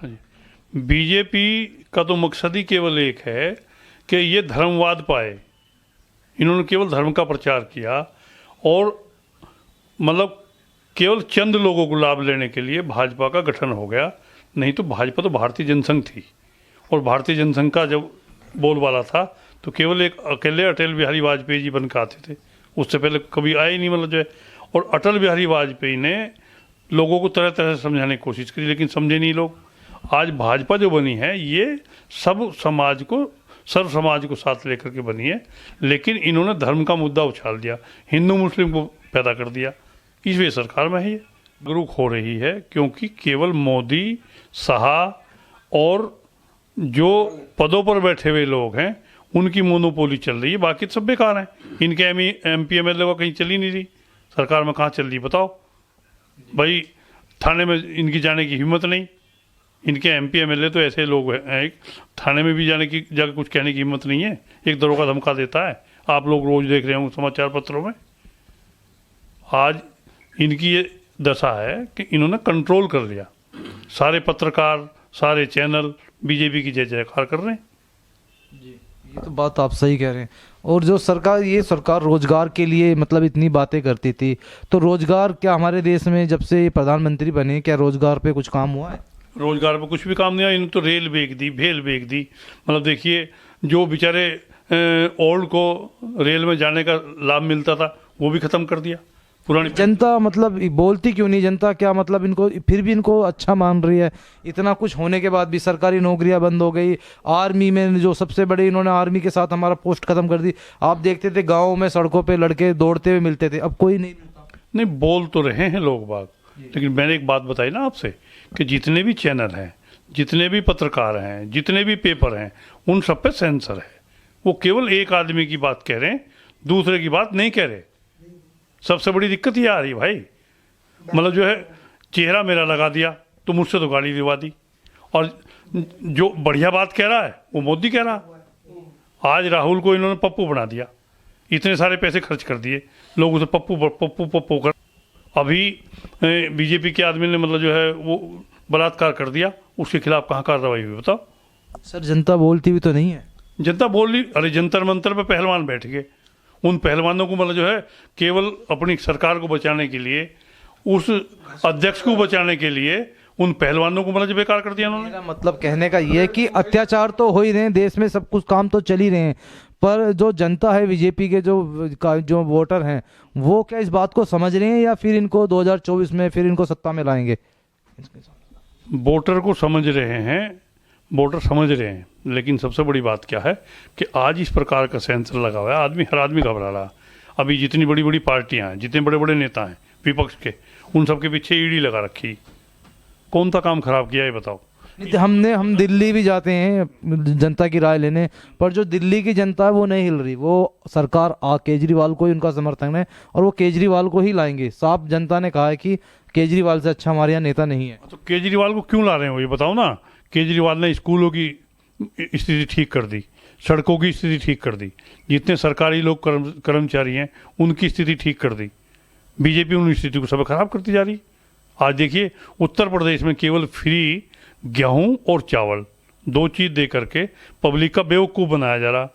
हाँ जी। बीजेपी का तो मकसद ही केवल एक है कि ये धर्मवाद पाए। इन्होंने केवल धर्म का प्रचार किया और मतलब केवल चंद लोगों को लाभ लेने के लिए भाजपा का गठन हो गया। नहीं तो भाजपा तो भारतीय जनसंघ थी और भारतीय जनसंघ का जब बोलबाला था तो केवल एक अकेले अटल बिहारी वाजपेयी जी बन के आते थे, उससे पहले कभी आए ही नहीं मतलब जो है। और अटल बिहारी वाजपेयी ने लोगों को तरह तरह से समझाने की कोशिश करी लेकिन समझे नहीं लोग। आज भाजपा जो बनी है ये सब समाज को, सर्व समाज को साथ लेकर के बनी है, लेकिन इन्होंने धर्म का मुद्दा उछाल दिया, हिंदू मुस्लिम को पैदा कर दिया। इस वजह सरकार में है ये जागरूक हो रही है क्योंकि केवल मोदी, शाह और जो पदों पर बैठे हुए लोग हैं उनकी मोनोपोली चल रही है, बाकी सब बेकार हैं। इनके MP MLA को कहीं चली नहीं रही, सरकार में कहाँ चल रही बताओ भाई। थाने में इनकी जाने की हिम्मत नहीं। इनके MP MLA तो ऐसे लोग हैं, थाने में भी जाने की, जाकर कुछ कहने की हिम्मत नहीं है। एक दरोगा धमका देता है, आप लोग रोज देख रहे होंगे समाचार पत्रों में। आज इनकी ये दशा है कि इन्होंने कंट्रोल कर लिया, सारे पत्रकार, सारे चैनल बीजेपी की जय जयकार कर रहे हैं। जी, ये तो बात आप सही कह रहे हैं। और जो सरकार, ये सरकार रोजगार के लिए मतलब इतनी बातें करती थी, तो रोजगार क्या हमारे देश में जब से ये प्रधानमंत्री बने क्या रोजगार पे कुछ काम हुआ है? रोजगार पे कुछ भी काम नहीं आया। इन्होंने तो रेल बेच दी, भेल बेच दी। मतलब देखिए, जो बेचारे ओल्ड को रेल में जाने का लाभ मिलता था वो भी खत्म कर दिया। पुरानी जनता मतलब बोलती क्यों नहीं? जनता क्या मतलब इनको फिर भी इनको अच्छा मान रही है? इतना कुछ होने के बाद भी सरकारी नौकरियां बंद हो गई। आर्मी में जो सबसे बड़े, इन्होंने आर्मी के साथ हमारा पोस्ट खत्म कर दी। आप देखते थे गाँव में सड़कों पे लड़के दौड़ते हुए मिलते थे, अब कोई नहीं मिलता। नहीं, बोल तो रहे हैं लोग बाग, लेकिन मैंने एक बात बताई ना आपसे कि जितने भी चैनल हैं, जितने भी पत्रकार हैं, जितने भी पेपर हैं, उन सब पे सेंसर है। वो केवल एक आदमी की बात कह रहे हैं, दूसरे की बात नहीं कह रहे। सबसे बड़ी दिक्कत ये आ रही है भाई। मतलब जो है, चेहरा मेरा लगा दिया तो मुझसे तो गाली दिलवा दी, और जो बढ़िया बात कह रहा है वो मोदी कह रहा। आज राहुल को इन्होंने पप्पू बना दिया, इतने सारे पैसे खर्च कर दिए, लोग उसे पप्पू पप्पू पप्पू कर। अभी बीजेपी के आदमी ने मतलब जो है वो बलात्कार कर दिया, उसके खिलाफ कहाँ कार्रवाई हुई बताओ? सर जनता बोलती भी तो नहीं है। जनता बोल रही, अरे जंतर मंतर पे पहलवान बैठ गए। उन पहलवानों को मतलब जो है केवल अपनी सरकार को बचाने के लिए, उस अध्यक्ष को बचाने के लिए उन पहलवानों को मतलब बेकार कर दिया उन्होंने। मेरा मतलब कहने का ये है कि अत्याचार तो हो ही रहे हैं, देश में सब कुछ काम तो चल ही रहे हैं, पर जो जनता है, बीजेपी के जो वोटर हैं, वो क्या इस बात को समझ रहे हैं या फिर इनको 2024 में फिर इनको सत्ता में लाएंगे? वोटर को समझ रहे हैं, वोटर समझ रहे हैं, लेकिन सबसे बड़ी बात क्या है कि आज इस प्रकार का सेंसर लगा हुआ है, हर आदमी घबरा रहा। अभी जितनी बड़ी बड़ी पार्टियां हैं, जितने बड़े बड़े नेता हैं विपक्ष के, उन सबके पीछे ईडी लगा रखी। कौन सा काम खराब किया है बताओ? हम दिल्ली भी जाते हैं जनता की राय लेने, पर जो दिल्ली की जनता है वो नहीं हिल रही। वो सरकार केजरीवाल को ही उनका समर्थन है और वो केजरीवाल को ही लाएंगे। साफ जनता ने कहा है कि केजरीवाल से अच्छा हमारे यहाँ नेता नहीं है। तो केजरीवाल को क्यों ला रहे हो ये बताओ ना। केजरीवाल ने स्कूलों की स्थिति ठीक कर दी, सड़कों की स्थिति ठीक कर दी, जितने सरकारी लोग कर्मचारी हैं उनकी स्थिति ठीक कर दी। बीजेपी उन स्थिति को सब खराब करती जा रही। आज देखिए, उत्तर प्रदेश में केवल फ्री गेहूं और चावल, 2 चीज़ दे करके पब्लिक का बेवकूफ़ बनाया जा रहा।